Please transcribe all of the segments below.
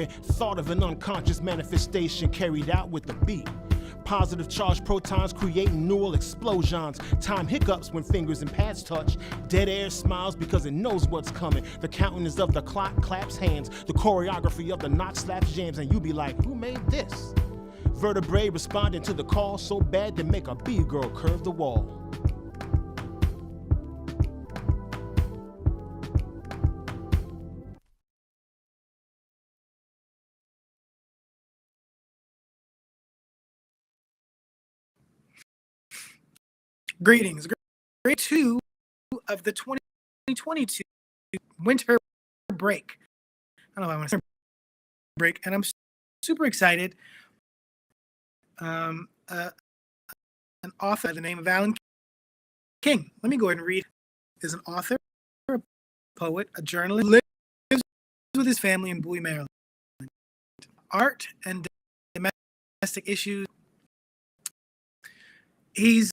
thought of an unconscious manifestation carried out with the beat. Positive charged protons creating neural explosions. Time hiccups when fingers and pads touch. Dead air smiles because it knows what's coming. The counting is of the clock claps hands. The choreography of the knock slaps jams. And you be like, who made this? Vertebrae responding to the call so bad to make a B-girl curve the wall. Greetings. Grade 2 of the 2022 winter break. I don't know if I want to say break, and I'm super excited. An author by the name of Alan King. Let me go ahead and read. Is an author, a poet, a journalist, lives with his family in Bowie, Maryland. Art and domestic issues. He's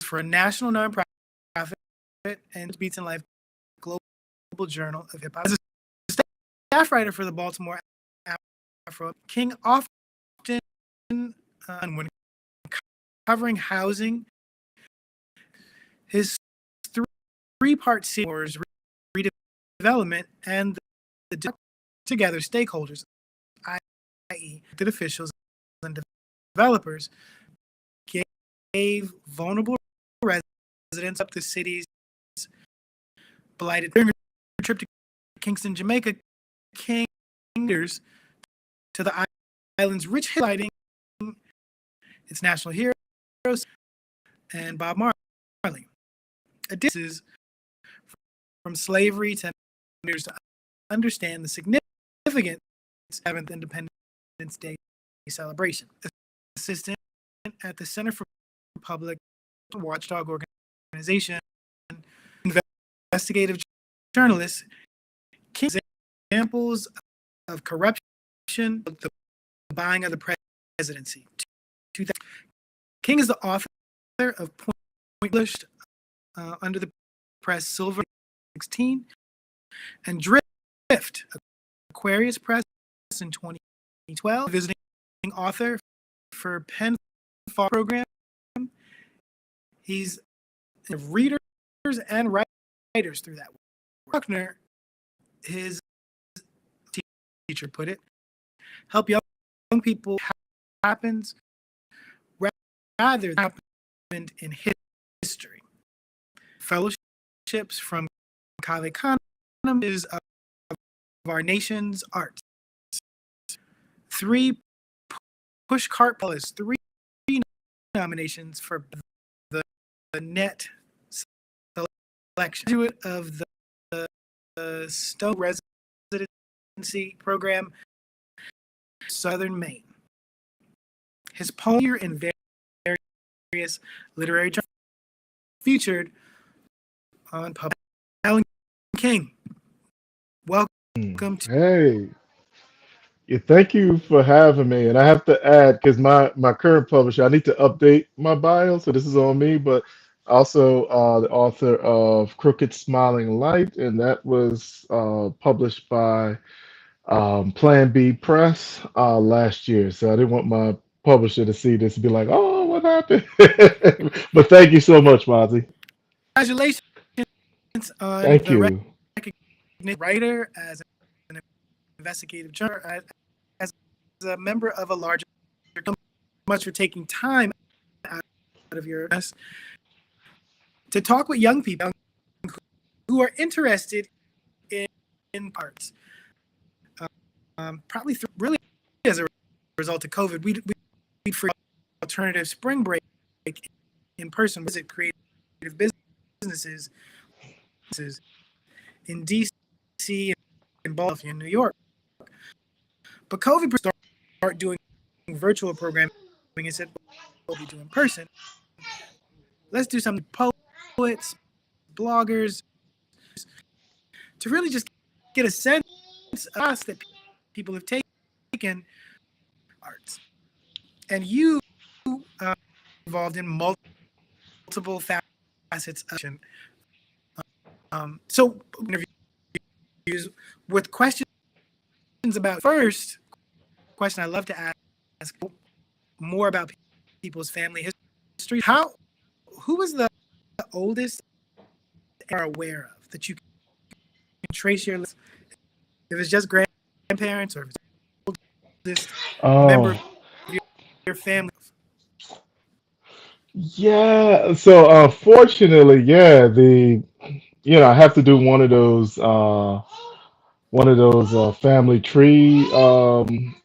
for a national nonprofit and Beats in Life Global Journal of Hip Hop. As a staff writer for the Baltimore Afro, King often, when covering housing, his three-part series, redevelopment, and the together stakeholders, i.e., the officials and developers, gave vulnerable residents up the city's blighted. During a trip to Kingston, Jamaica, King to the island's rich highlighting its national heroes and Bob Marley. Additions from slavery to understand the significance of the 7th Independence Day celebration. Assistant at the Center for Public Watchdog Organization, investigative journalist, King examples of corruption, the buying of the presidency. King is the author of Published under the Press Silver 16 and Drift, Aquarius Press in 2012, visiting author for Penn Fall Program. He's readers and writers through that. Bruckner, his teacher, put it, help young people happens rather than happened in history. Fellowships from Kale Khanum is of our nation's arts. 3 pushcart fellas, 3 nominations for the net selection. Graduate of the Stowe Residency Program, Southern Maine. His poem here in various literary journals featured on public. Alan King, welcome to. Hey, yeah, thank you for having me. And I have to add, because my current publisher, I need to update my bio, so this is on me, but also the author of Crooked Smiling Light, and that was published by Plan B Press last year. So I didn't want my publisher to see this and be like, oh, what happened? But thank you so much, Monty. Congratulations on Thank the you. recognition writer, as an investigative journalist, as a member of a larger company. Much for taking time out of your to talk with young people who are interested in arts. Probably really as a result of COVID, we for alternative spring break in person visit creative businesses in DC and Baltimore and New York. But COVID start doing virtual programming and said we'll be doing in person. Let's do some poets, bloggers, to really just get a sense of us that people have taken arts. And you involved in multiple facets of it. So interviews with questions about first question I love to ask more about people's family history. Who was the oldest you are aware of that you can trace your list? If it's just grandparents or if it's oldest member of Oh, your family. yeah. So unfortunately, yeah, I have to do one of those family tree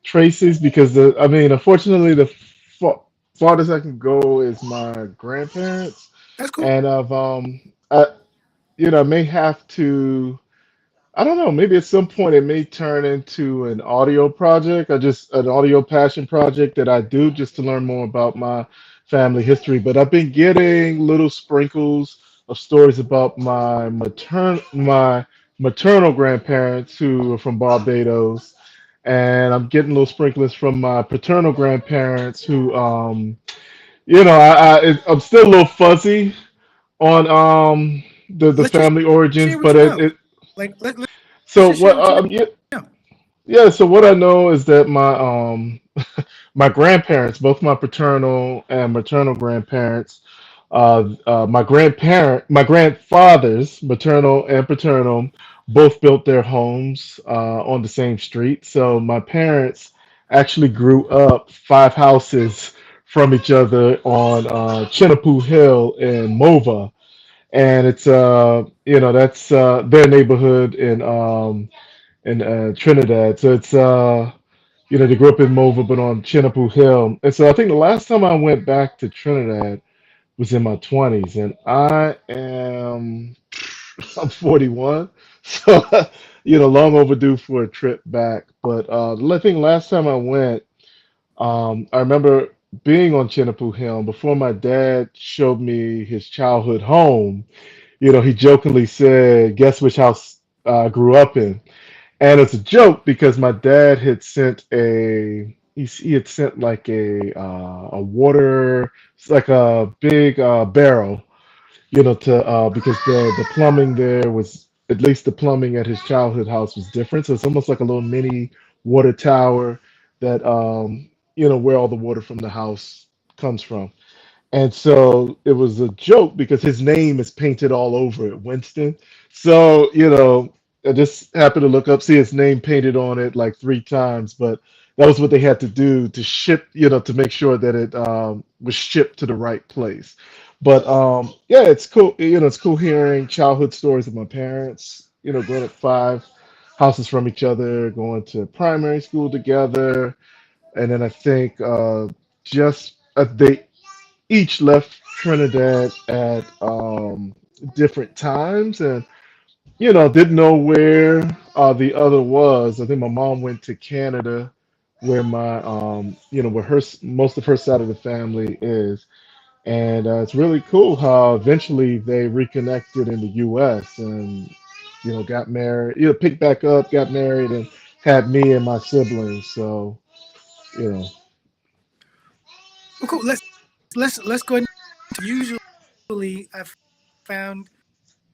traces because I mean, unfortunately, the fa farthest I can go is my grandparents, That's cool. and I may have to. I don't know. Maybe at some point it may turn into an audio project or just an audio passion project that I do just to learn more about my family history. But I've been getting little sprinkles of stories about my maternal grandparents who are from Barbados, and I'm getting little sprinklings from my paternal grandparents who, I'm still a little fuzzy on the Let's just family origins, share what but you it, know. it Like let's so just share what what you yeah, know. yeah, so what I know is that my grandparents, both my paternal and maternal grandparents, my grandfathers, maternal and paternal, both built their homes on the same street. So my parents actually grew up 5 houses from each other on Chinapoo Hill in Mova, and it's that's their neighborhood in Trinidad. So it's they grew up in Mova, but on Chinapoo Hill. And so I think the last time I went back to Trinidad was in my 20s, and I'm 41, so long overdue for a trip back. But I think last time I went, I remember being on Chinapoo Hill. Before my dad showed me his childhood home, he jokingly said, "Guess which house I grew up in?" And it's a joke because my dad had sent he had sent like a water, it's like a big barrel, to because the plumbing there was, at least the plumbing at his childhood house was different. So it's almost like a little mini water tower that where all the water from the house comes from. And so it was a joke because his name is painted all over it, Winston. So, I just happened to look up, see his name painted on it like 3 times, but that was what they had to do to ship, to make sure that it was shipped to the right place. But yeah, it's cool. It's cool hearing childhood stories of my parents, growing up 5 houses from each other, going to primary school together. And then I think just they each left Trinidad at different times, and didn't know where the other was. I think my mom went to Canada, where where most of her side of the family is, and it's really cool how eventually they reconnected in the U.S. and got married, picked back up, got married, and had me and my siblings. So you know, Well, cool. Let's go ahead. Usually, I've found,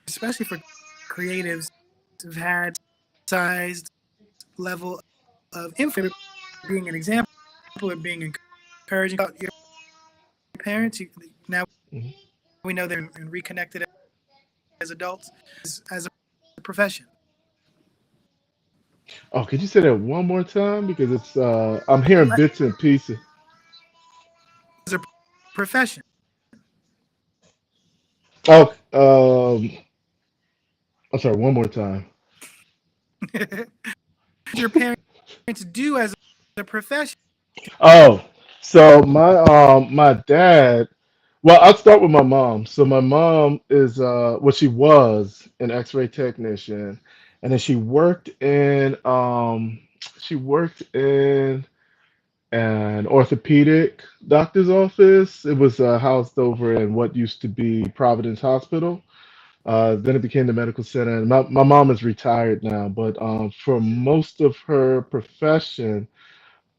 especially for creatives, have had sized level of influence, being an example of being encouraging about your parents. Now mhm. we know they're reconnected as adults, as a profession, Oh, could you say that one more time? Because I'm hearing bits and pieces. as a profession. Oh, I'm sorry, one more time. Your parents do as a profession. Oh, so my dad. Well, I'll start with my mom. So my mom is she was an X-ray technician, and then she worked in an orthopedic doctor's office. It was housed over in what used to be Providence Hospital. Then it became the medical center. And my mom is retired now, but for most of her profession,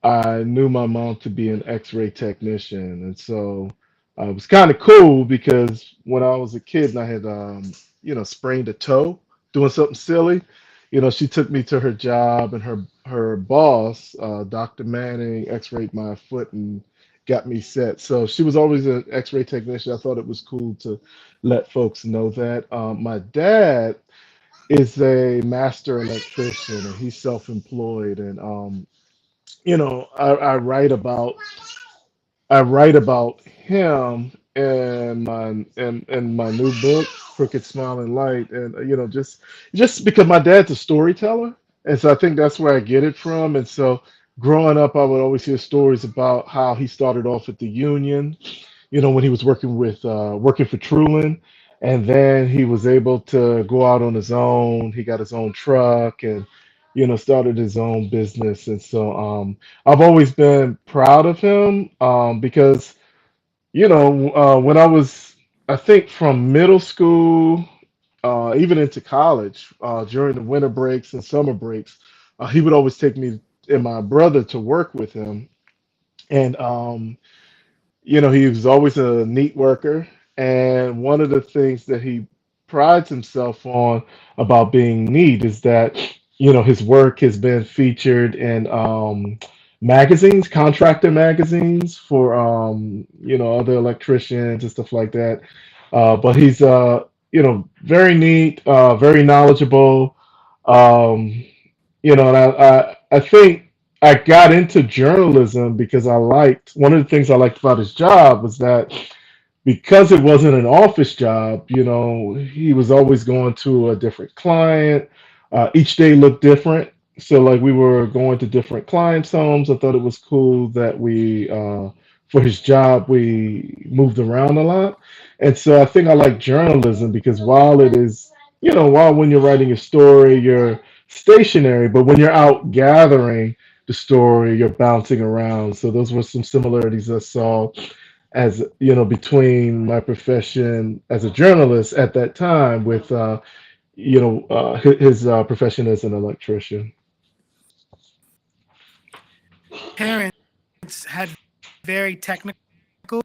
I knew my mom to be an X-ray technician, and so it was kind of cool because when I was a kid and I had sprained a toe doing something silly, She took me to her job, and her boss, Dr. Manning, x-rayed my foot and got me set. So she was always an x-ray technician. I thought it was cool to let folks know that. My dad is a master electrician, and he's self-employed. And I write about him in my new book, Crooked Smiling Light, and just because my dad's a storyteller, and so I think that's where I get it from. And so growing up, I would always hear stories about how he started off at the union, when he was working for Truman, and then he was able to go out on his own. He got his own truck and started his own business. And so I've always been proud of him because when I was, I think from middle school, even into college, during the winter breaks and summer breaks, he would always take me and my brother to work with him. And he was always a neat worker. And one of the things that he prides himself on about being neat is that, his work has been featured in magazines, contractor magazines for, other electricians and stuff like that. But he's, very neat, very knowledgeable. Um, and I think I got into journalism because I liked one of the things I liked about his job was that because it wasn't an office job, he was always going to a different client. Each day looked different. So, like, we were going to different clients' homes. I thought it was cool that for his job, we moved around a lot. And so I think I like journalism because while it is, while when you're writing a story, you're stationary, but when you're out gathering the story, you're bouncing around. So, those were some similarities I saw as between my profession as a journalist at that time with his profession as an electrician. Parents had very technical.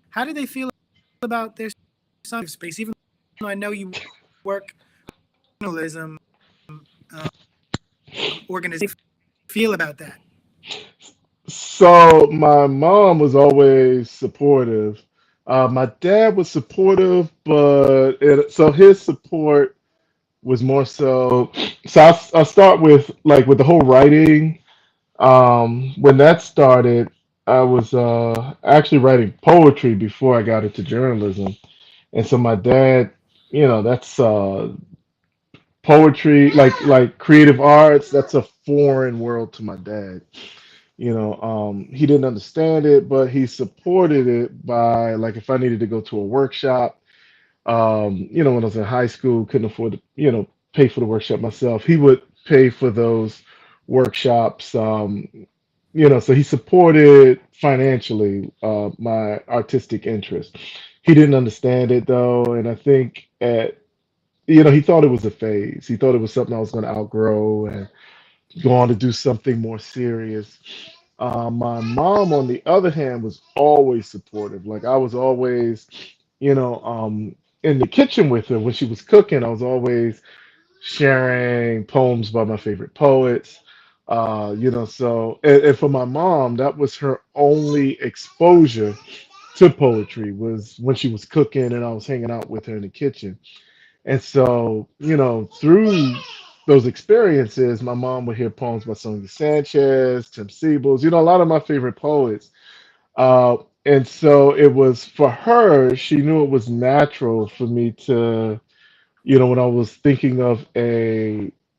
How did they feel about their son space? Even though I know you work journalism organization, feel about that? So my mom was always supportive. My dad was supportive, but so his support was more so. So I'll start with like with the whole writing. When that started, I was actually writing poetry before I got into journalism. And so my dad, that's poetry, like creative arts. That's a foreign world to my dad. He didn't understand it, but he supported it by like if I needed to go to a workshop, when I was in high school, couldn't afford to, pay for the workshop myself. He would pay for those workshops. So he supported financially my artistic interest. He didn't understand it though, and I think he thought it was a phase. He thought it was something I was going to outgrow and go on to do something more serious. My mom, on the other hand, was always supportive. Like I was always, in the kitchen with her when she was cooking. I was always sharing poems by my favorite poets. So and for my mom, that was her only exposure to poetry was when she was cooking and I was hanging out with her in the kitchen. And so, through those experiences, my mom would hear poems by Sonia Sanchez, Tim Siebels, a lot of my favorite poets. And so it was for her, she knew it was natural for me to, when I was thinking of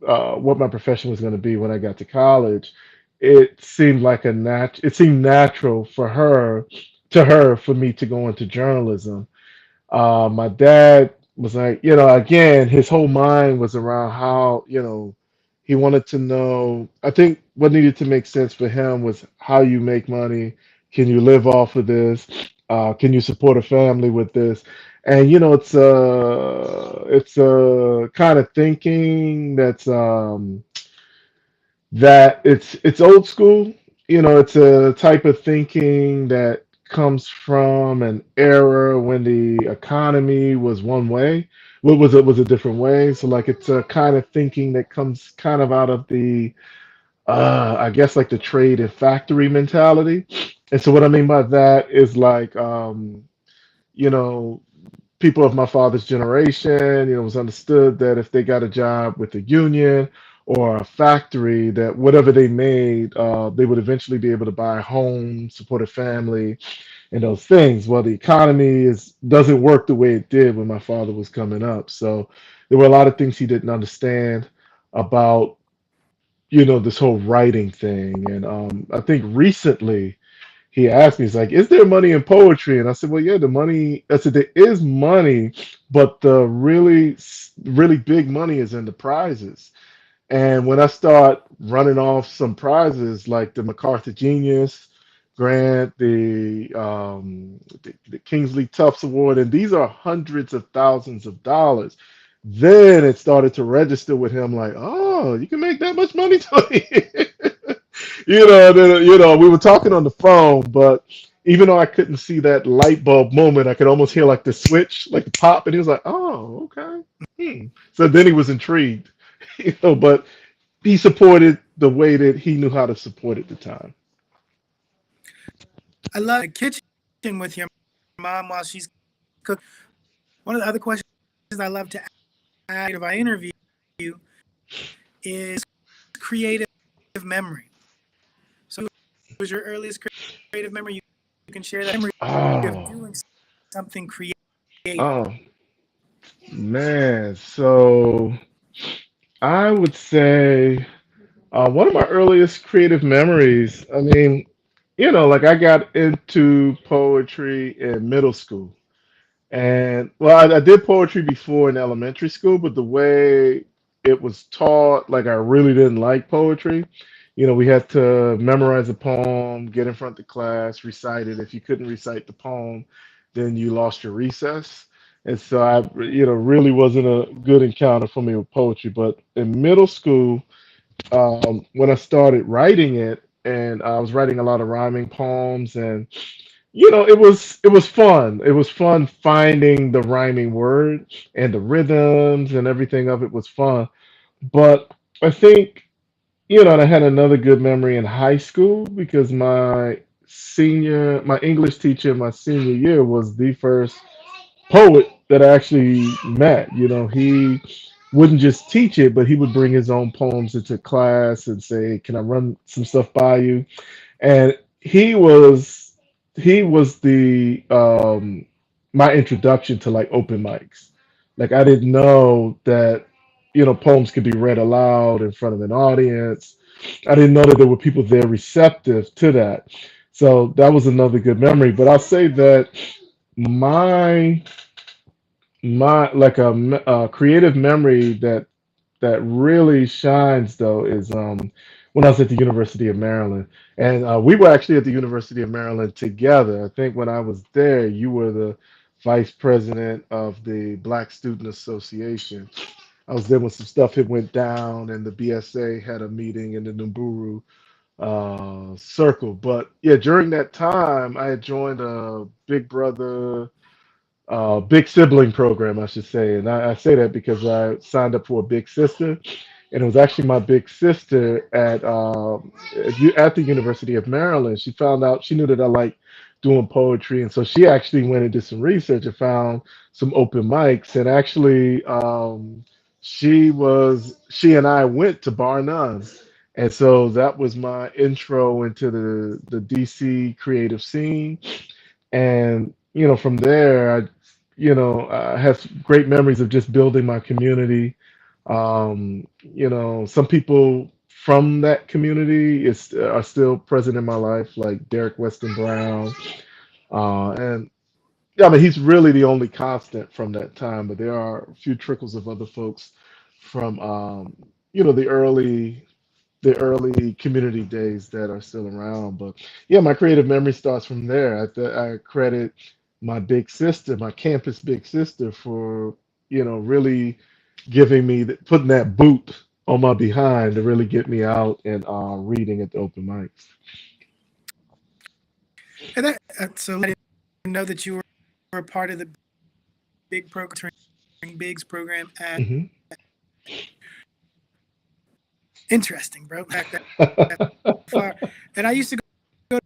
what my profession was going to be when I got to college, it seemed natural to her for me to go into journalism. My dad was like, again, his whole mind was around how, he wanted to know. I think what needed to make sense for him was how you make money. Can you live off of this? Can you support a family with this? And it's a kind of thinking that it's old school. It's a type of thinking that comes from an era when the economy was one way, what was a different way. So like it's a kind of thinking that comes kind of out of the I guess like the trade and factory mentality. And so what I mean by that is like you know, people of my father's generation, it was understood that if they got a job with a union or a factory, that whatever they made, they would eventually be able to buy a home, support a family, and those things. Well, the economy is doesn't work the way it did when my father was coming up. So there were a lot of things he didn't understand about, this whole writing thing. And I think recently he asked me, he's like, "Is there money in poetry?" And I said, "Well, yeah, the money." I said, "There is money, but the really big money is in the prizes." And when I start running off some prizes like the MacArthur Genius Grant, the Kingsley Tufts Award, and these are hundreds of thousands of dollars, then it started to register with him like, "Oh, you can make that much money, Tony." We were talking on the phone, but even though I couldn't see that light bulb moment, I could almost hear like the switch, like the pop, and he was like, "Oh, okay." So then he was intrigued, but he supported the way that he knew how to support at the time. I love the kitchen with your mom while she's cooking. One of the other questions I love to ask if I interview you is creative memory. So, what was your earliest creative memory? You can share that memory of Oh, doing something creative. oh man. So I would say one of my earliest creative memories. I mean, like I got into poetry in middle school. And well, I did poetry before in elementary school, but the way it was taught, like I really didn't like poetry. We had to memorize a poem, get in front of the class, recite it. If you couldn't recite the poem, then you lost your recess. And so really wasn't a good encounter for me with poetry. But in middle school, when I started writing it, and I was writing a lot of rhyming poems, and it was fun. It was fun finding the rhyming word and the rhythms and everything of it was fun. But I think, and I had another good memory in high school because my English teacher my senior year was the first poet that I actually met. He wouldn't just teach it, but he would bring his own poems into class and say, "Can I run some stuff by you?" And he was the my introduction to like open mics. Like I didn't know that poems could be read aloud in front of an audience. I didn't know that there were people there receptive to that. So that was another good memory. But I'll say that my my like a creative memory that really shines though is when I was at the University of Maryland, and we were actually at the University of Maryland together. I think when I was there, you were the vice president of the Black Student Association. I was there when some stuff had went down, and the BSA had a meeting in the Numburu circle. But yeah, during that time, I had joined a Big Brother big sibling program, I should say. And I say that because I signed up for a big sister, and it was actually my big sister at the University of Maryland. She found out she knew that I liked doing poetry, and so she actually went and did some research and found some open mics. And actually, she and I went to Bar Nun. And so that was my intro into the DC creative scene. And from there, I have great memories of just building my community. Some people from that community are still present in my life, like Derek Weston Brown, and yeah, I mean he's really the only constant from that time. But there are a few trickles of other folks from you know the early the early community days that are still around. But yeah, my creative memory starts from there. I credit my big sister, my campus big sister, for really giving me putting that boot on my behind to really get me out and reading at the open mics. And so I didn't know that you were a part of the big program Biggs program at Hmm. interesting, bro. Back that far. And I used to go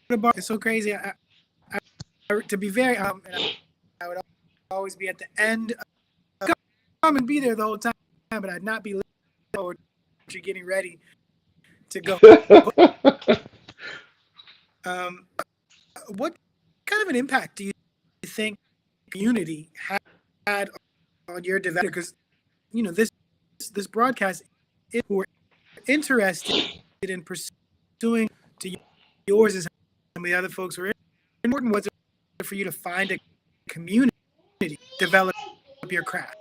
to bar. It's so crazy. To be very and I would always be at the end. Come and be there the whole time, but I'd not be late or getting ready to go. Um, what kind of an impact do you think community had on your development? Because this broadcast, if who are interested in pursuing to yours as some of the other folks were important, was it for you to find a community, develop your craft?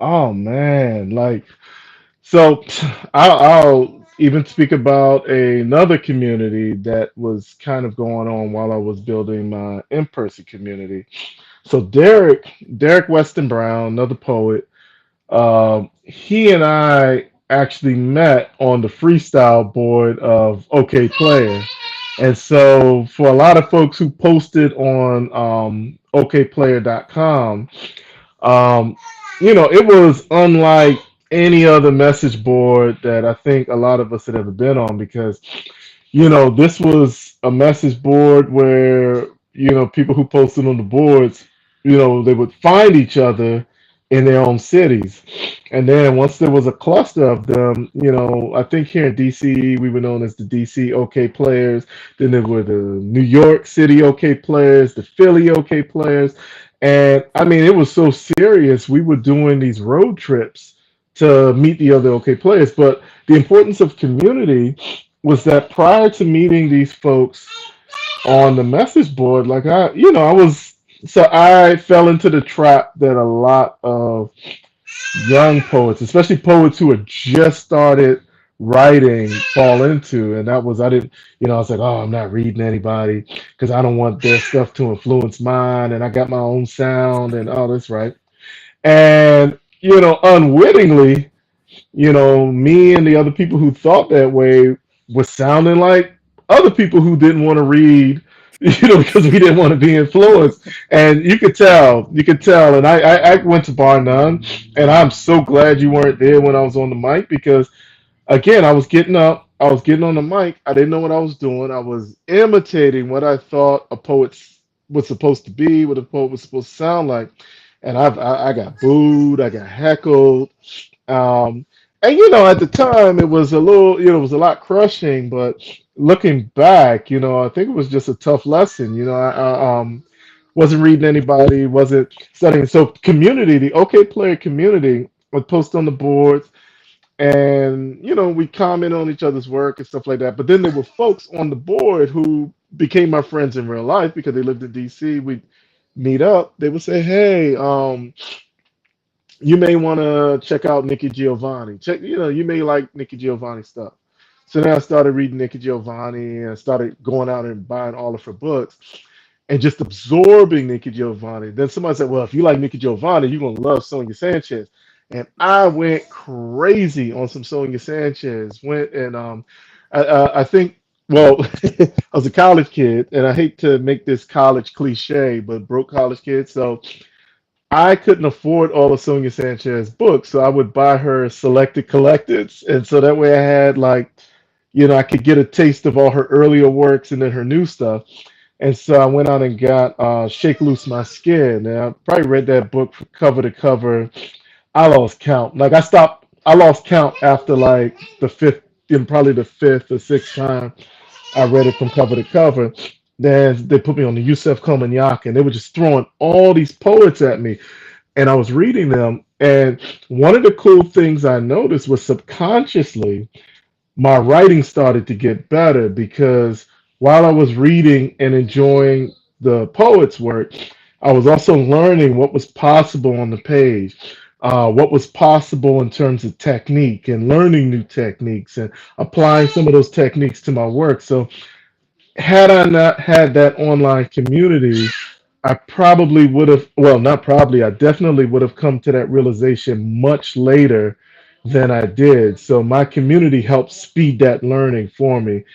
Oh man, like so I'll even speak about another community that was kind of going on while I was building my in-person community. So Derek Weston Brown, another poet, he and I actually met on the freestyle board of OK Player. And so for a lot of folks who posted on okplayer.com, um, it was unlike any other message board that I think a lot of us had ever been on because this was a message board where, people who posted on the boards, they would find each other in their own cities. And then once there was a cluster of them, I think here in DC, we were known as the DC OK players. Then there were the New York City OK players, the Philly OK players. And I mean, it was so serious. We were doing these road trips to meet the other OK players. But the importance of community was that prior to meeting these folks on the message board, like I fell into the trap that a lot of young poets, especially poets who had just started writing, fall into. And that was, I didn't, I was like, oh, I'm not reading anybody because I don't want their stuff to influence mine. And I got my own sound and all this, right? And, unwittingly, me and the other people who thought that way was sounding like other people who didn't want to read, because we didn't want to be influenced. And you could tell. And I went to Bar Nun, and I'm so glad you weren't there when I was on the mic because, again, I was getting up, I was getting on the mic, I didn't know what I was doing. I was imitating what I thought a poet was supposed to be, what a poet was supposed to sound like. And I got booed, I got heckled. Um, and at the time, it was a little, it was a lot crushing. But looking back, I think it was just a tough lesson. I wasn't reading anybody, wasn't studying. So community, the OK Player community, would post on the boards, and we comment on each other's work and stuff like that. But then there were folks on the board who became my friends in real life because they lived in DC. We'd meet up. They would say, "Hey, you may want to check out Nikki Giovanni. You may like Nikki Giovanni stuff." So then I started reading Nikki Giovanni and started going out and buying all of her books and just absorbing Nikki Giovanni. Then somebody said, "Well, if you like Nikki Giovanni, you're gonna love Sonia Sanchez." And I went crazy on some Sonia Sanchez. Went and I think, well, I was a college kid, and I hate to make this college cliche, but broke college kid. So I couldn't afford all of Sonia Sanchez's books, so I would buy her selected collecteds, and so that way I had like, I could get a taste of all her earlier works and then her new stuff. And so I went out and got "Shake Loose My Skin," and I probably read that book from cover to cover. I lost count. Like I lost count after like the fifth, probably the fifth or sixth time I read it from cover to cover. Then they put me on the Yusef Komunyak, and they were just throwing all these poets at me, and I was reading them. And one of the cool things I noticed was subconsciously my writing started to get better because while I was reading and enjoying the poet's work, I was also learning what was possible on the page, what was possible in terms of technique and learning new techniques and applying some of those techniques to my work. So had I not had that online community, I probably would have, well, not probably, I definitely would have come to that realization much later than I did. So my community helped speed that learning for me.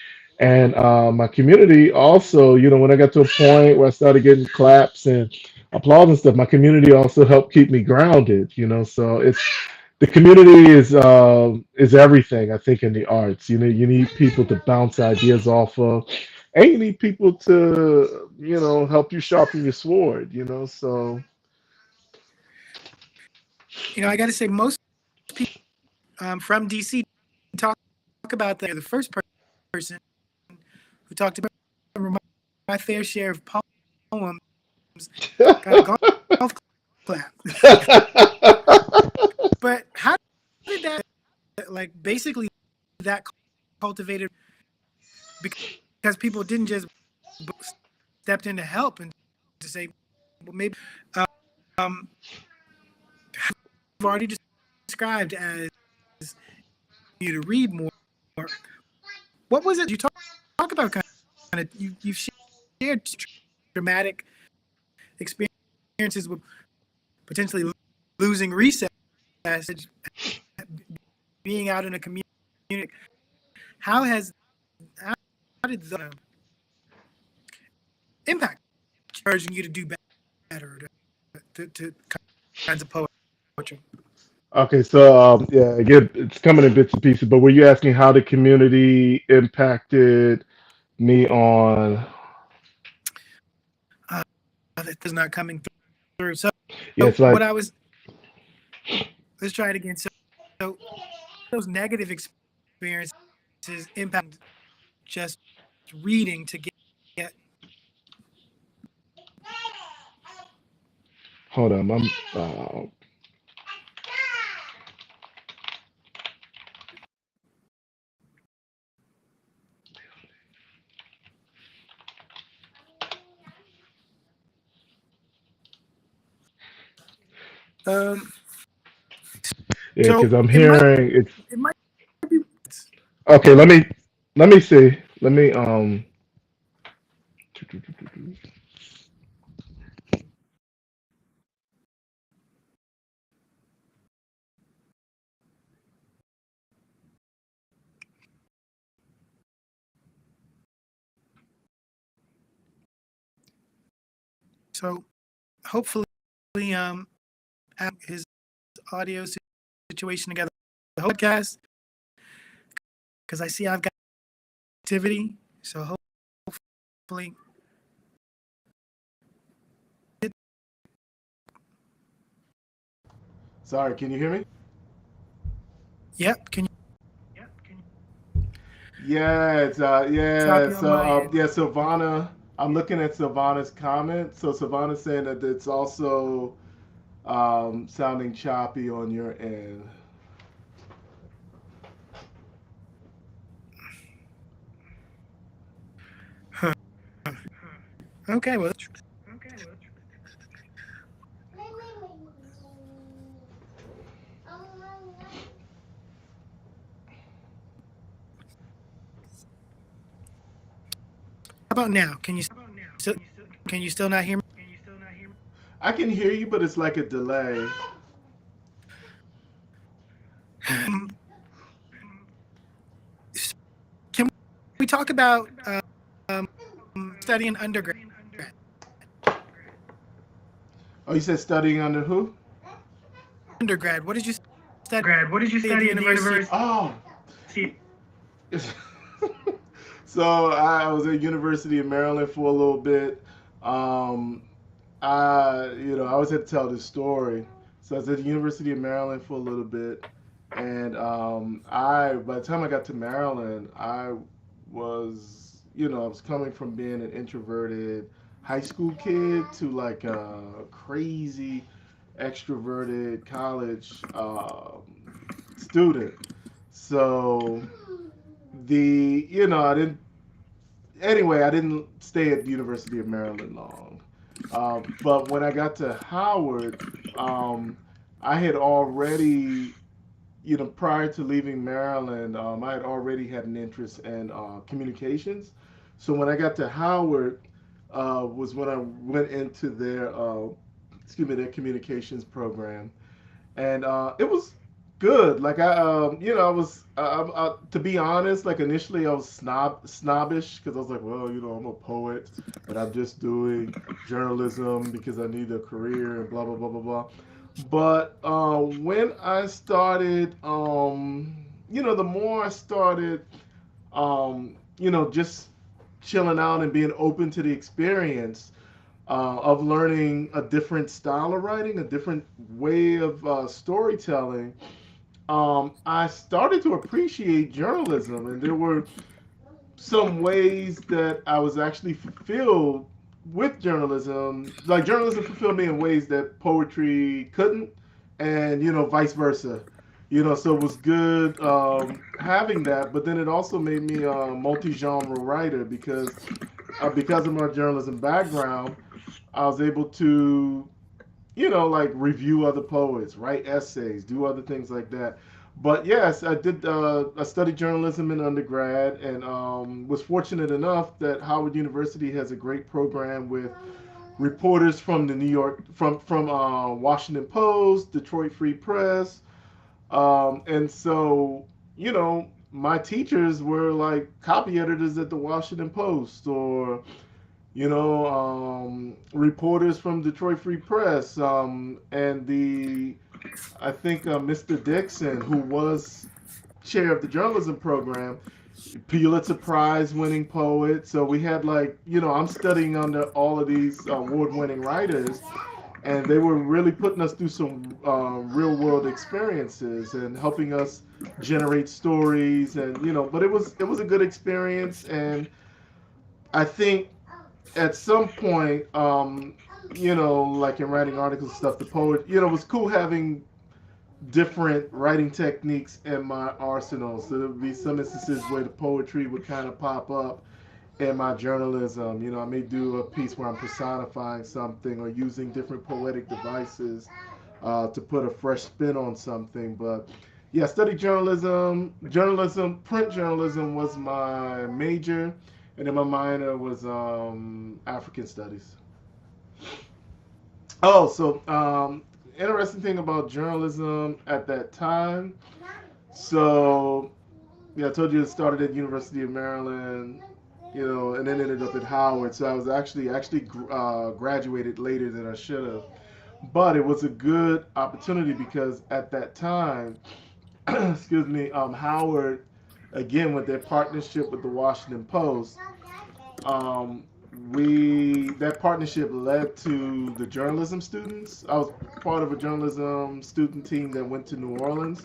And my community also, when I got to a point where I started getting claps and applause and stuff, my community also helped keep me grounded, you know. So it's the community is everything, I think, in the arts. You know, you need people to bounce ideas off of, and you need people to, you know, help you sharpen your sword, you know. So I got to say, most people from DC talk about that. You're the first person who talked about my fair share of poems got a golf clap. But how did that, like, basically that cultivated because people didn't just stepped in to help and to say, well, maybe um, you've already described as you to read more. What was it you talk about? Kind of you've shared dramatic experiences with potentially losing recess, being out in a community. How has how did the impact urging you to do better to kinds of poetry? okay, so yeah, again, it's coming in bits and pieces. But were you asking how the community impacted me on? That is not coming through. So Yeah, it's what like, I was let's try it again. So those negative experiences impact just reading to get hold on, I'm um yeah, so because I'm it might hearing it's it might be okay. Let me see. Let me so hopefully have his audio situation together the podcast because I see I've got activity. So hopefully Sorry, can you hear me? yep, can you Yeah, it's yeah. copy on So my end? yeah, Silvana. I'm looking at Silvana's comment. So Silvana's saying that it's also sounding choppy on your end. Huh. Okay, well how about now? Still can you still not hear me? I can hear you, but it's like a delay. Can we talk about um, studying undergrad? Oh, you said studying under who? Undergrad. What did you study Grad, what did you at the study at the University? university? Oh, so I was at University of Maryland for a little bit. Um, I always had to tell this story. So I was at the University of Maryland for a little bit, and by the time I got to Maryland, I was coming from being an introverted high school kid to like a crazy extroverted college student. So I didn't anyway, I didn't stay at the University of Maryland long. But when I got to Howard, I had already, prior to leaving Maryland, I had already had an interest in communications. So when I got to Howard, was when I went into their communications program, and it was Good. Like I was, to be honest, like initially I was snobbish because I was like, well, I'm a poet, and I'm just doing journalism because I need a career and blah blah blah blah blah. But when I started, the more I started, just chilling out and being open to the experience of learning a different style of writing, a different way of storytelling, I started to appreciate journalism, and there were some ways that I was actually fulfilled with journalism. Like journalism fulfilled me in ways that poetry couldn't, and vice versa. So it was good having that, but then it also made me a multi-genre writer because of my journalism background. I was able to like review other poets, write essays, do other things like that. But yes, I did. I studied journalism in undergrad, and was fortunate enough that Howard University has a great program with reporters from the New York, from Washington Post, Detroit Free Press, and so my teachers were like copy editors at the Washington Post, or reporters from Detroit Free Press, and I think Mr. Dixon, who was chair of the journalism program, Pulitzer Prize winning poet. So we had like, I'm studying under all of these award winning writers, and they were really putting us through some real world experiences and helping us generate stories, and but it was a good experience, and I think at some point, like in writing articles and stuff, the poet, it was cool having different writing techniques in my arsenal. So there would be some instances where the poetry would kind of pop up in my journalism. I may do a piece where I'm personifying something or using different poetic devices to put a fresh spin on something. But yeah, I studied journalism. Print journalism was my major, and then my minor was African studies. Oh, so interesting thing about journalism at that time. So yeah, I told you it started at University of Maryland, and then ended up at Howard. So I was actually graduated later than I should have. But it was a good opportunity because at that time, excuse me, Howard, again with their partnership with the Washington Post, um, we that partnership led to the journalism students. I was part of a journalism student team that went to New Orleans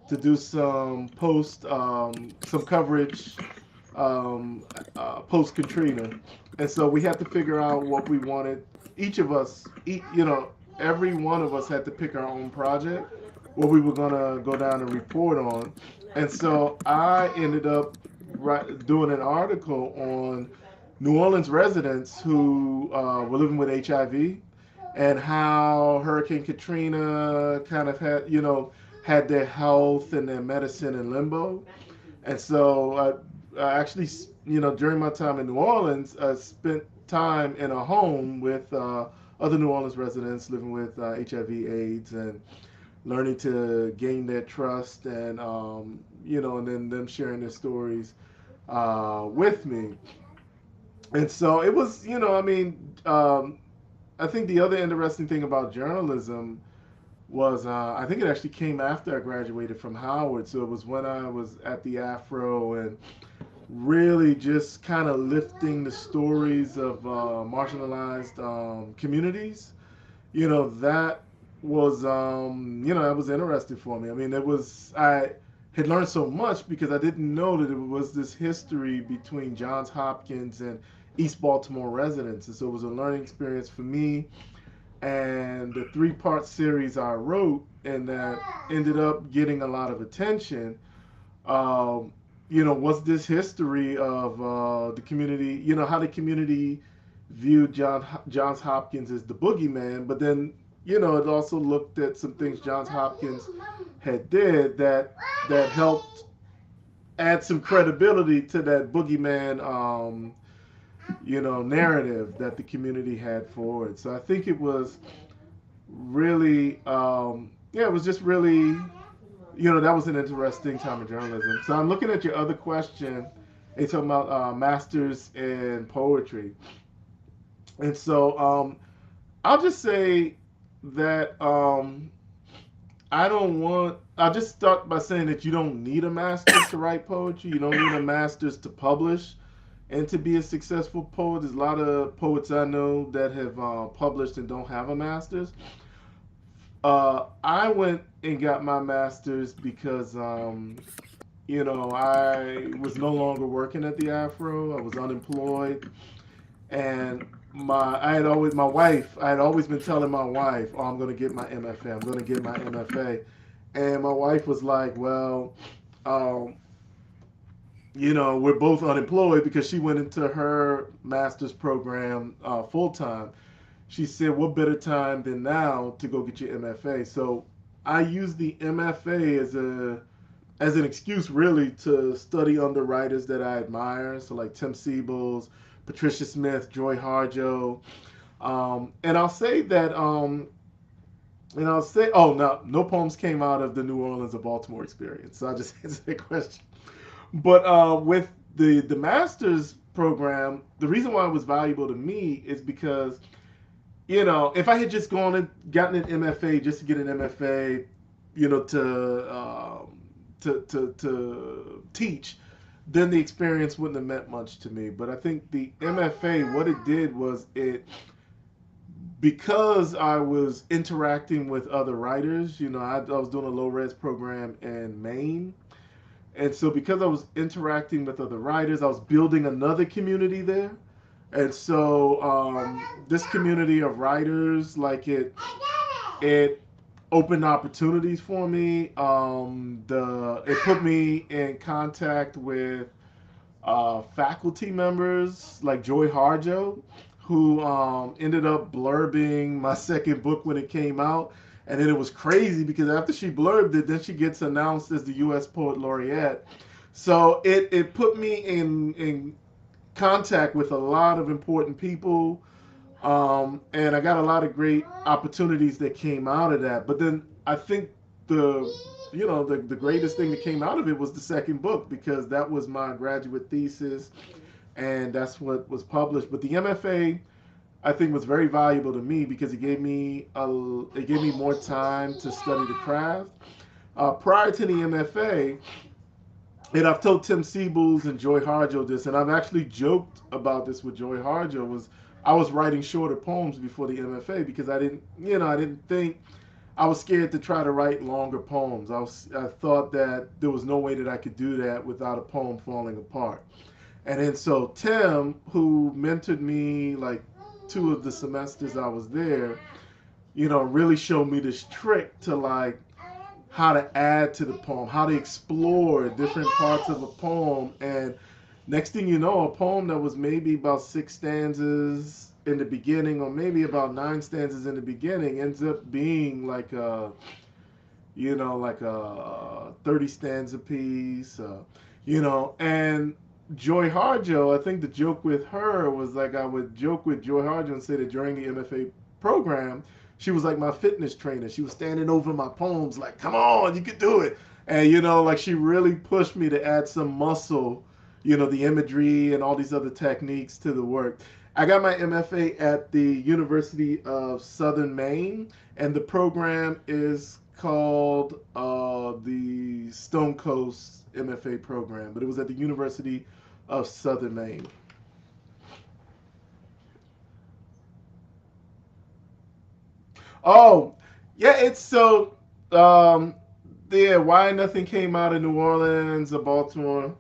to do some coverage post Katrina, and so we had to figure out what we wanted. Each of us, every one of us had to pick our own project, what we were gonna go down and report on, and so I ended up doing an article on New Orleans residents who were living with HIV, and how Hurricane Katrina kind of had their health and their medicine in limbo. And so I actually, during my time in New Orleans, I spent time in a home with other New Orleans residents living with HIV/AIDS, and learning to gain their trust, and and then them sharing their stories with me. And so it was, I think the other interesting thing about journalism was I think it actually came after I graduated from Howard. So it was when I was at the Afro and really just kind of lifting the stories of marginalized communities. That was that was interesting for me. I mean, I had learned so much because I didn't know that it was this history between Johns Hopkins and East Baltimore residents, and so it was a learning experience for me. And the three-part series I wrote and that ended up getting a lot of attention, um, was this history of the community, how the community viewed Johns Hopkins as the boogeyman, but then, it also looked at some things Johns Hopkins had did that helped add some credibility to that boogeyman, narrative that the community had for it. So I think it was really, yeah, it was just really, that was an interesting time in journalism. So I'm looking at your other question. It's talking about masters in poetry, and so I'll just say that I don't want. I'll just start by saying that you don't need a master's to write poetry. You don't need a master's to publish and to be a successful poet. There's a lot of poets I know that have published and don't have a master's. I went and got my master's because I was no longer working at the Afro. I was unemployed, and I had always been telling my wife, "Oh, I'm going to get my MFA. I'm going to get my MFA," and my wife was like, "Well, um, we're both unemployed because she went into her master's program full time." She said, "What better time than now to go get your MFA?" So I used the MFA as an excuse really to study under writers that I admire. So like Tim Siebels, Patricia Smith, Joy Harjo. And I'll say that oh no poems came out of the New Orleans or Baltimore experience. So I just answered that question. But with the master's program, the reason why it was valuable to me is because if I had just gone and gotten an MFA just to get an MFA, to teach, then the experience wouldn't have meant much to me. But I think the MFA, what it did was because I was interacting with other writers, I was doing a low res program in Maine. And so because I was interacting with other writers, I was building another community there. And so this community of writers, like it opened opportunities for me. It put me in contact with faculty members like Joy Harjo, who ended up blurbing my second book when it came out. And then it was crazy because after she blurbed it, then she gets announced as the U.S. Poet Laureate. So it put me in contact with a lot of important people, and I got a lot of great opportunities that came out of that. But then I think the greatest thing that came out of it was the second book because that was my graduate thesis, and that's what was published. But the MFA I think was very valuable to me because it gave me more time to study the craft. Prior to the MFA, and I've told Tim Siebels and Joy Harjo this, and I've actually joked about this with Joy Harjo, was I was writing shorter poems before the MFA because I didn't think I was scared to try to write longer poems. I thought that there was no way that I could do that without a poem falling apart. And then so Tim, who mentored me like two of the semesters I was there, really showed me this trick to like how to add to the poem, how to explore different parts of a poem. And next thing you know, a poem that was maybe about 6 stanzas in the beginning, or maybe about 9 stanzas in the beginning, ends up being like a 30 stanza piece, and Joy Harjo, I think the joke with her was like I would joke with Joy Harjo and say that during the MFA program, she was like my fitness trainer. She was standing over my poems like, come on, you can do it. And, like she really pushed me to add some muscle, the imagery and all these other techniques to the work. I got my MFA at the University of Southern Maine, and the program is called the Stone Coast MFA program, but it was at the University of Southern Maine. Oh, yeah, it's so yeah, why nothing came out of New Orleans or Baltimore.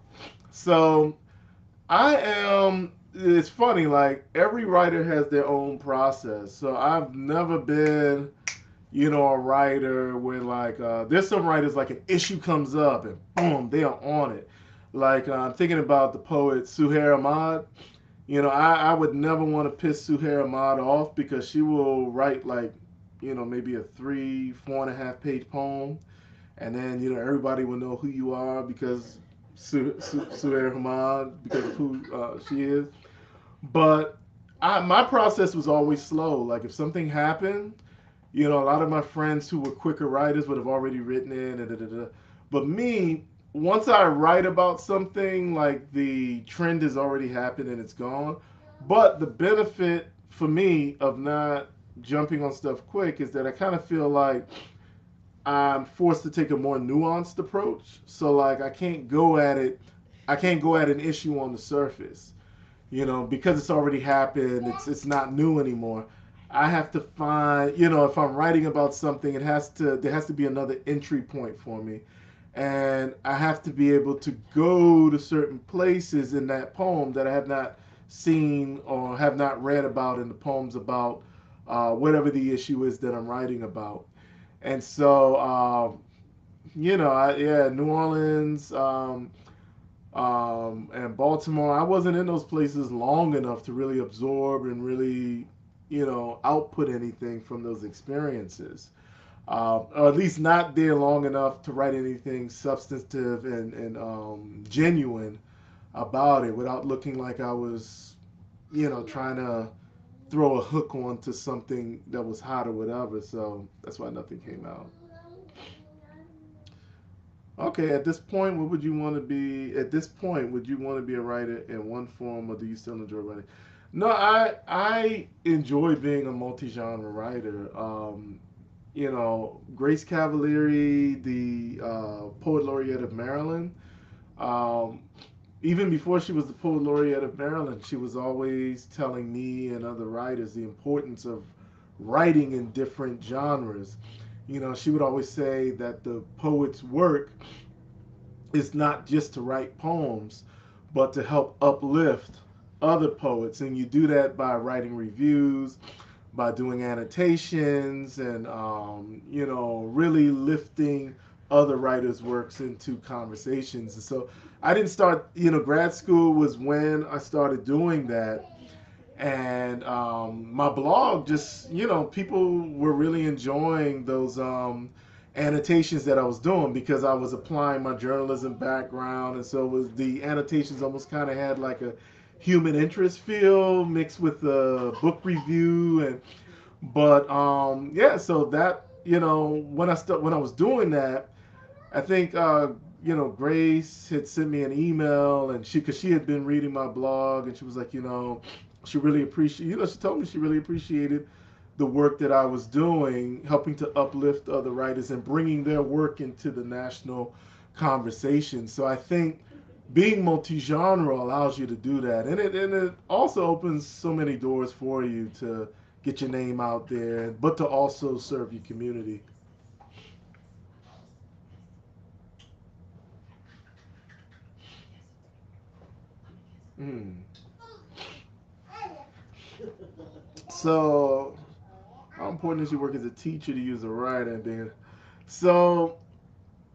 So it's funny, like every writer has their own process. So I've never been, a writer where like there's some writers like an issue comes up and boom, they are on it. Like I'm thinking about the poet Suhair Ahmad. I would never want to piss Suhair Ahmad off because she will write like, maybe a 3, 4.5 page poem, and then everybody will know who you are because Suhair Ahmad, because of who she is. But my process was always slow. Like if something happened, a lot of my friends who were quicker writers would have already written it. Da, da, da, da. But me, once I write about something, like the trend has already happened and it's gone. But the benefit for me of not jumping on stuff quick is that I kind of feel like I'm forced to take a more nuanced approach. So like I can't go at an issue on the surface, because it's already happened. It's not new anymore. I have to find, if I'm writing about something, there has to be another entry point for me, and I have to be able to go to certain places in that poem that I have not seen or have not read about in the poems about whatever the issue is that I'm writing about. And so, yeah, New Orleans, and Baltimore, I wasn't in those places long enough to really absorb and really, output anything from those experiences. Or at least not there long enough to write anything substantive and genuine about it without looking like I was, trying to throw a hook onto something that was hot or whatever. So that's why nothing came out. Okay, at this point, what would you want to be? At this point, would you want to be a writer in one form, or do you still enjoy writing? No, I enjoy being a multi-genre writer. Grace Cavalieri, the poet laureate of Maryland. Um, Even before she was the poet laureate of Maryland, she was always telling me and other writers the importance of writing in different genres. She would always say that the poet's work is not just to write poems, but to help uplift other poets. And you do that by writing reviews, by doing annotations, and really lifting other writers' works into conversations. And so I didn't start, grad school was when I started doing that. And my blog just, people were really enjoying those annotations that I was doing because I was applying my journalism background. And so it was, the annotations almost kind of had like a human interest feel mixed with the book review. And but yeah, so that, when I was doing that, I think Grace had sent me an email, and because she had been reading my blog, and she was like, she really appreciated, she told me she really appreciated the work that I was doing, helping to uplift other writers and bringing their work into the national conversation. So I think being multi-genre allows you to do that, and it also opens so many doors for you to get your name out there, but to also serve your community. Mm. So, how important is your work as a teacher to use a writer? And then, so,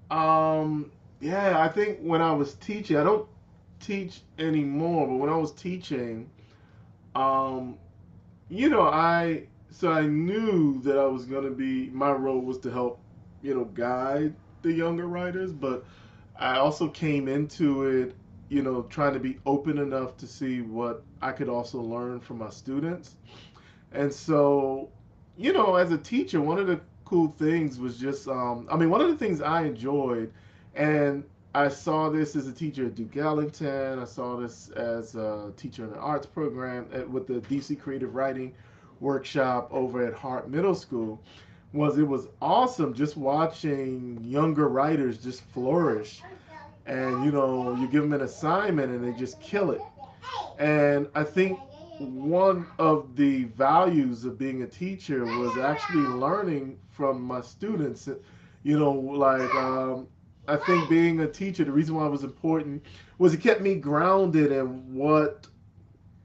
yeah, I think when I was teaching, I don't teach anymore, but when I was teaching, um, I knew that I was gonna be, my role was to help, guide the younger writers, but I also came into it, trying to be open enough to see what I could also learn from my students. And so, as a teacher, one of the cool things was just, one of the things I enjoyed, and I saw this as a teacher at Duke Ellington, I saw this as a teacher in an arts program with the DC Creative Writing workshop over at Hart Middle School, was it was awesome just watching younger writers just flourish. And, you give them an assignment and they just kill it. And I think one of the values of being a teacher was actually learning from my students. Like I think being a teacher, the reason why it was important was it kept me grounded in what,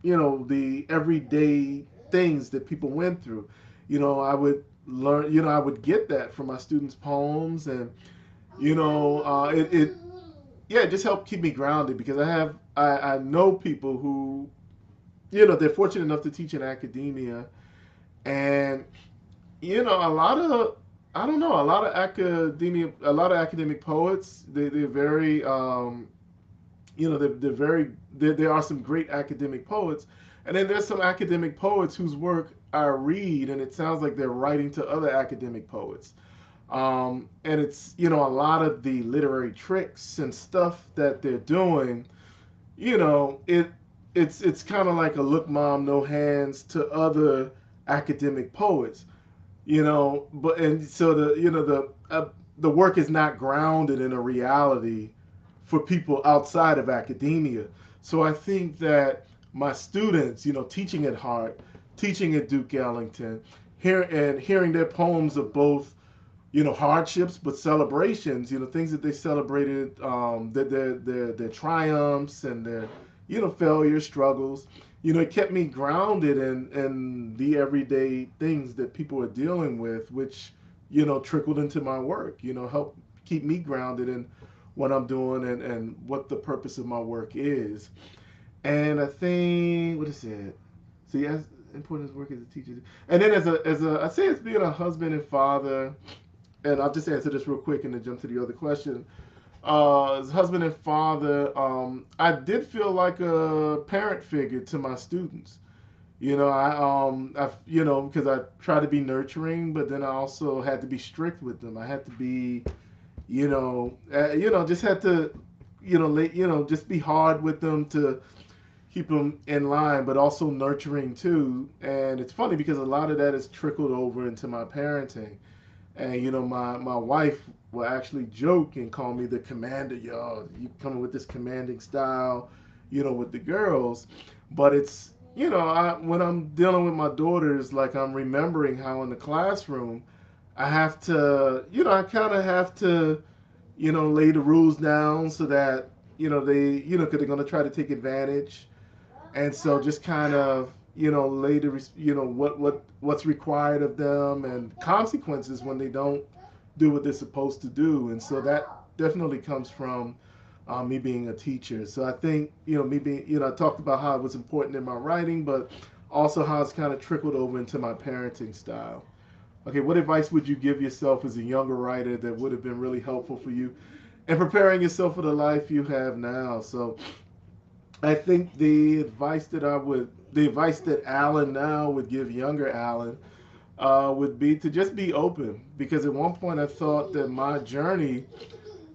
the everyday things that people went through. I would learn, I would get that from my students' poems, and it yeah, it just helped keep me grounded because I know people who, they're fortunate enough to teach in academia, and a lot of, I don't know, a lot of academic poets, they're very they're very, there are some great academic poets, and then there's some academic poets whose work I read and it sounds like they're writing to other academic poets. And it's, a lot of the literary tricks and stuff that they're doing, it's kind of like a look mom no hands to other academic poets, but and so the work is not grounded in a reality for people outside of academia. So I think that my students, teaching at Hart, teaching at Duke Ellington, hearing their poems of both, hardships but celebrations, things that they celebrated, their triumphs and their, failures, struggles. It kept me grounded in the everyday things that people are dealing with, which, trickled into my work, help keep me grounded in what I'm doing and what the purpose of my work is. And I think, what is it? So yes, important as work as a teacher. And then as a I say, it's being a husband and father. And I'll just answer this real quick and then jump to the other question. As husband and father, I did feel like a parent figure to my students. Because I try to be nurturing, but then I also had to be strict with them. I had to be, just had to, just be hard with them to keep them in line, but also nurturing too. And it's funny because a lot of that has trickled over into my parenting. And my wife will actually joke and call me the commander. Yo, you coming with this commanding style, with the girls. But it's when I'm dealing with my daughters, like I'm remembering how in the classroom, I have to, I kind of have to, lay the rules down so that they, because they're gonna try to take advantage, and so just kind of lay the what's required of them and consequences when they don't do what they're supposed to do. And so that definitely comes from me being a teacher. So I think me being, I talked about how it was important in my writing, but also how it's kind of trickled over into my parenting style. Okay, what advice would you give yourself as a younger writer that would have been really helpful for you and preparing yourself for the life you have now? So I think the advice that Alan now would give younger Alan would be to just be open. Because at one point I thought that my journey,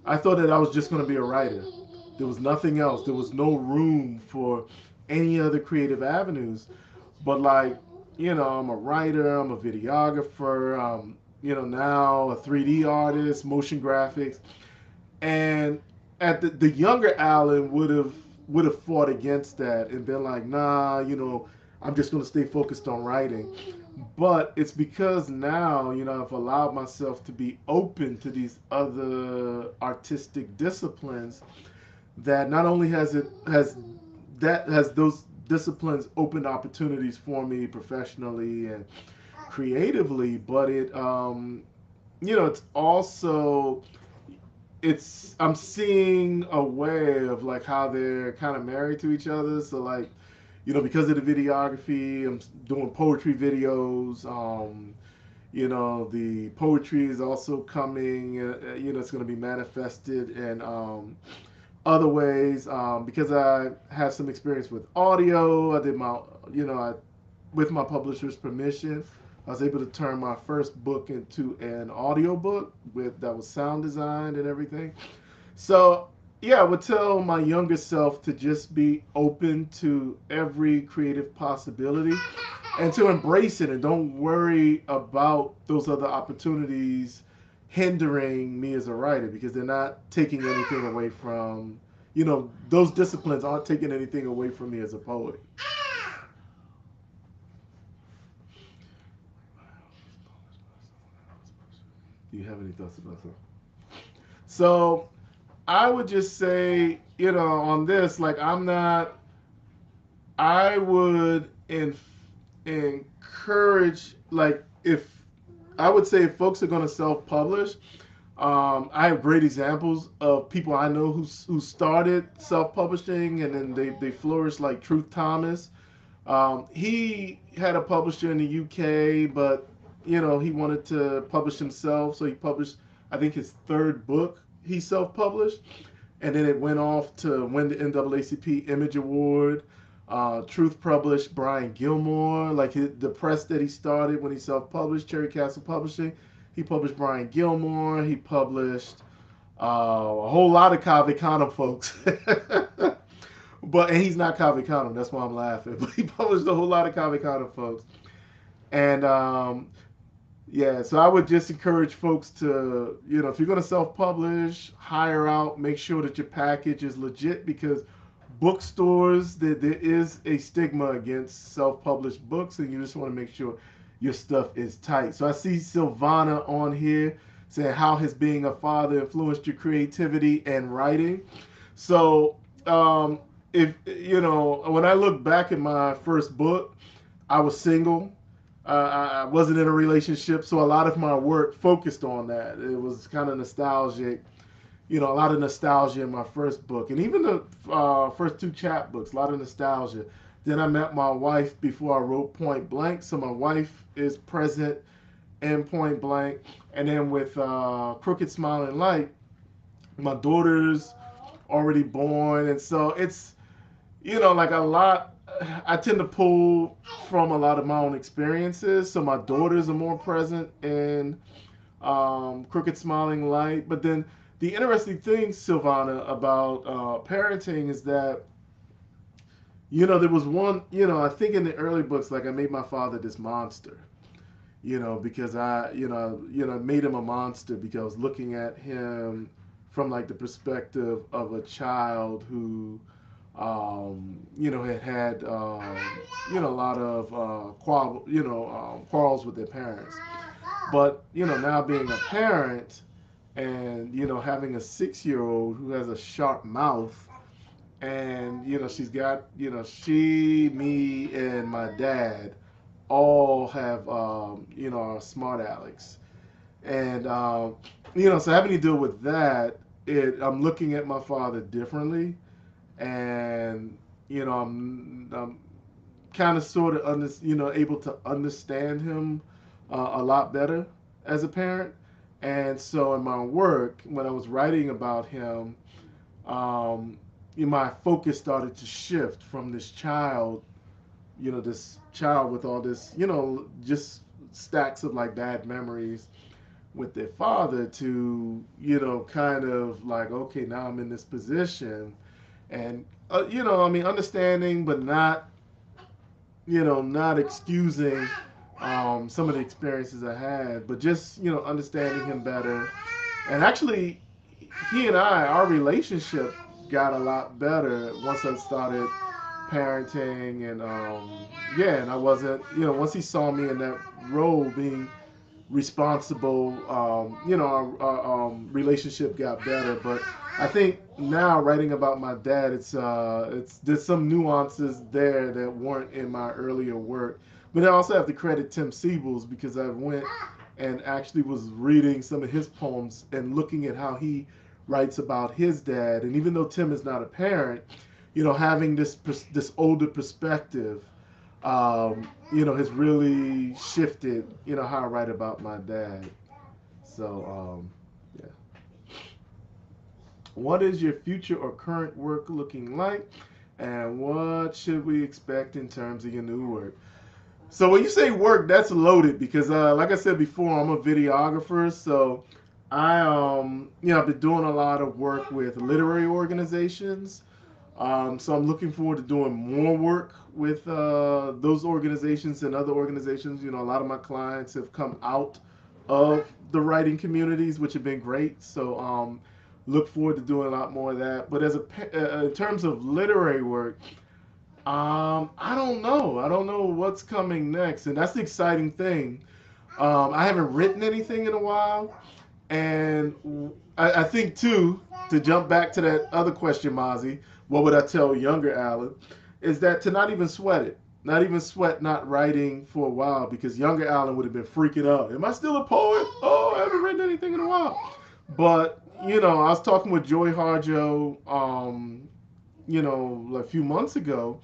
I thought that I was just going to be a writer. There was nothing else. There was no room for any other creative avenues. But like, I'm a writer, I'm a videographer, now a 3D artist, motion graphics, and at the younger Allen would have fought against that and been like, nah, I'm just gonna stay focused on writing. But it's because now, I've allowed myself to be open to these other artistic disciplines that not only has those disciplines opened opportunities for me professionally and creatively, but it's also it's I'm seeing a way of like how they're kind of married to each other. So like, because of the videography, I'm doing poetry videos. The poetry is also coming. It's going to be manifested in other ways. Because I have some experience with audio. I did with my publisher's permission, I was able to turn my first book into an audio book that was sound designed and everything. So yeah, I would tell my younger self to just be open to every creative possibility and to embrace it and don't worry about those other opportunities hindering me as a writer, because they're not taking anything away from, those disciplines aren't taking anything away from me as a poet. Do you have any thoughts about that? So I would just say, on this, like I would encourage, like, if I would say if folks are going to self-publish, I have great examples of people I know who started self-publishing and then they flourished, like Truth Thomas. He had a publisher in the UK, but he wanted to publish himself, so he published, I think, his third book he self-published, and then it went off to win the NAACP Image Award. Truth published Brian Gilmore, like the press that he started when he self-published, Cherry Castle Publishing. He published Brian Gilmore. He published a whole lot of Kavekano folks. And he's not Kavekano, that's why I'm laughing. But he published a whole lot of Kavekano folks. And yeah, so I would just encourage folks to, if you're going to self-publish, hire out, make sure that your package is legit, because bookstores, there is a stigma against self-published books, and you just want to make sure your stuff is tight. So I see Silvana on here saying, how has being a father influenced your creativity and writing? So if when I look back at my first book, I was single. I wasn't in a relationship, so a lot of my work focused on that. It was kind of nostalgic, a lot of nostalgia in my first book, and even the first two chapbooks, a lot of nostalgia. Then I met my wife before I wrote Point Blank, so my wife is present in Point Blank. And then with Crooked Smiling Light, my daughter's already born, and so it's, like a lot. I tend to pull from a lot of my own experiences, so my daughters are more present in Crooked Smiling Light. But then the interesting thing, Silvana, about parenting is that, there was one, I think in the early books, like I made my father this monster, because I, made him a monster because I was looking at him from like the perspective of a child who, had a lot of quarrels with their parents. But, now being a parent and, having a 6-year-old who has a sharp mouth, and, she's got, me, and my dad all have, are smart Alex. And, so having to deal with that, I'm looking at my father differently. And I'm kind of sort of able to understand him a lot better as a parent. And so in my work, when I was writing about him, my focus started to shift from this child with all this, just stacks of like bad memories with their father, to kind of like, okay, now I'm in this position. And understanding, but not not excusing some of the experiences I had, but just understanding him better. And actually, he and our relationship got a lot better once I started parenting. And and I wasn't, once he saw me in that role, being responsible, our relationship got better. But I think now, writing about my dad, it's there's some nuances there that weren't in my earlier work. But I also have to credit Tim Siebels, because I went and actually was reading some of his poems and looking at how he writes about his dad. And even though Tim is not a parent, having this older perspective, has really shifted, how I write about my dad. So, yeah. What is your future or current work looking like? And what should we expect in terms of your new work? So when you say work, that's loaded, because like I said before, I'm a videographer. So I've been doing a lot of work with literary organizations. So I'm looking forward to doing more work with those organizations and other organizations. A lot of my clients have come out of the writing communities, which have been great. So look forward to doing a lot more of that. But in terms of literary work, I don't know. I don't know what's coming next, and that's the exciting thing. I haven't written anything in a while, and I think too, to jump back to that other question, Mozzie, what would I tell younger Alan, is that to not even sweat it. Not even sweat not writing for a while, because younger Alan would have been freaking out. Am I still a poet? Oh, I haven't written anything in a while. But, I was talking with Joy Harjo, a few months ago,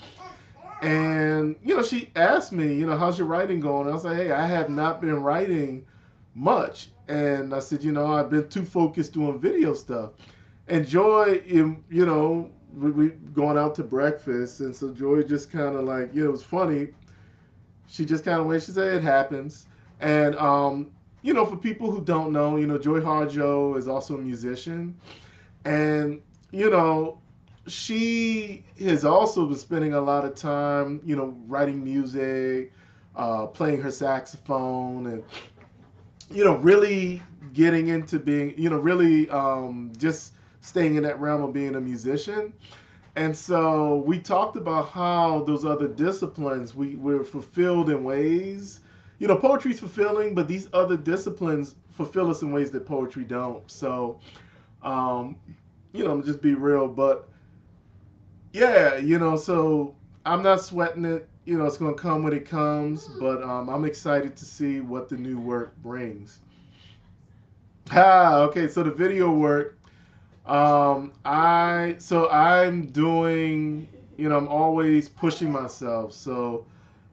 and, she asked me, how's your writing going? I was like, hey, I have not been writing much. And I said, I've been too focused doing video stuff. And Joy, we going out to breakfast, and so Joy just kind of like, it was funny. She just kind of went, she said, it happens. And for people who don't know, Joy Harjo is also a musician, and you know, she has also been spending a lot of time, writing music, playing her saxophone, and really getting into being, really just staying in that realm of being a musician. And so we talked about how those other disciplines we're fulfilled in ways. Poetry's fulfilling, but these other disciplines fulfill us in ways that poetry don't. So, um, just be real. But yeah, so I'm not sweating it. It's gonna come when it comes. But I'm excited to see what the new work brings. Okay. So the video work. I'm doing, I'm always pushing myself. So,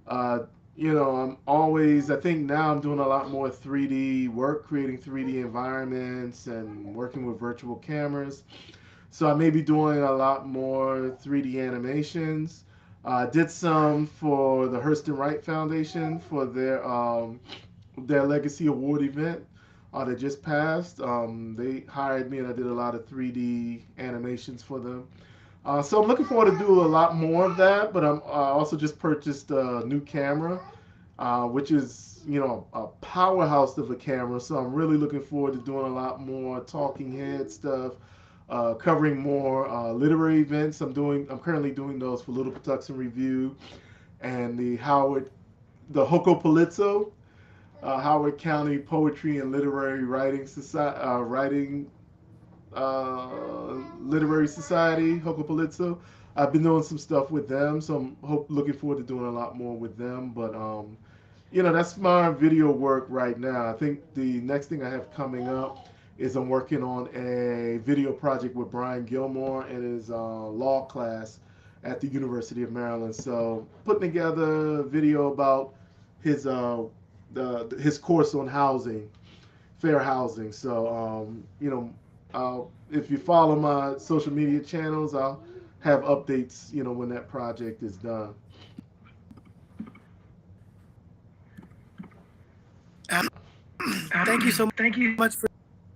uh, I'm always, I think now I'm doing a lot more 3D work, creating 3D environments and working with virtual cameras. So I may be doing a lot more 3D animations. I did some for the Hurston Wright Foundation for their Legacy Award event that just passed. They hired me and I did a lot of 3D animations for them. So I'm looking forward to do a lot more of that, but I'm also just purchased a new camera, which is, a powerhouse of a camera. So I'm really looking forward to doing a lot more talking head stuff, covering more literary events. I'm currently doing those for Little Patuxent Review and the Hoko Palazzo, Howard County Poetry and Literary Writing Society, Literary Society, Hoko Palazzo. I've been doing some stuff with them, so I'm looking forward to doing a lot more with them. But that's my video work right now. I think the next thing I have coming up is I'm working on a video project with Brian Gilmore and his law class at the University of Maryland. So putting together a video about his his course on housing, fair housing. So if you follow my social media channels, I'll have updates, when that project is done. Thank you much for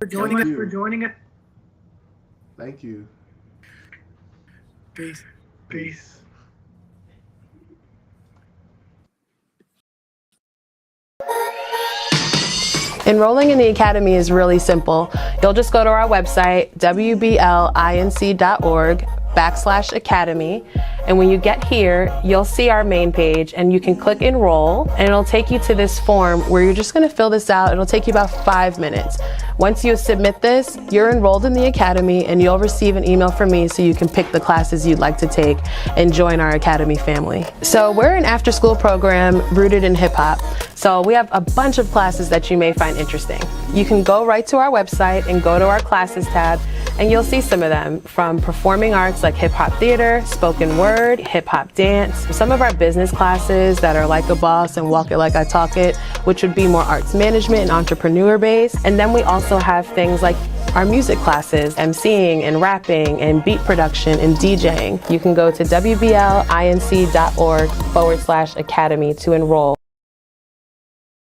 joining us. Thank you. Peace. Peace. Enrolling in the Academy is really simple. You'll just go to our website, wblinc.org/academy. And when you get here, you'll see our main page and you can click enroll and it'll take you to this form where you're just gonna fill this out. It'll take you about 5 minutes. Once you submit this, you're enrolled in the Academy and you'll receive an email from me so you can pick the classes you'd like to take and join our Academy family. So we're an after-school program rooted in hip hop. So we have a bunch of classes that you may find interesting. You can go right to our website and go to our classes tab and you'll see some of them, from performing arts like hip hop theater, spoken word, hip hop dance, some of our business classes that are like a boss and walk it like I talk it, which would be more arts management and entrepreneur based. And then we also have things like our music classes, emceeing and rapping and beat production and DJing. You can go to wblinc.org/academy to enroll.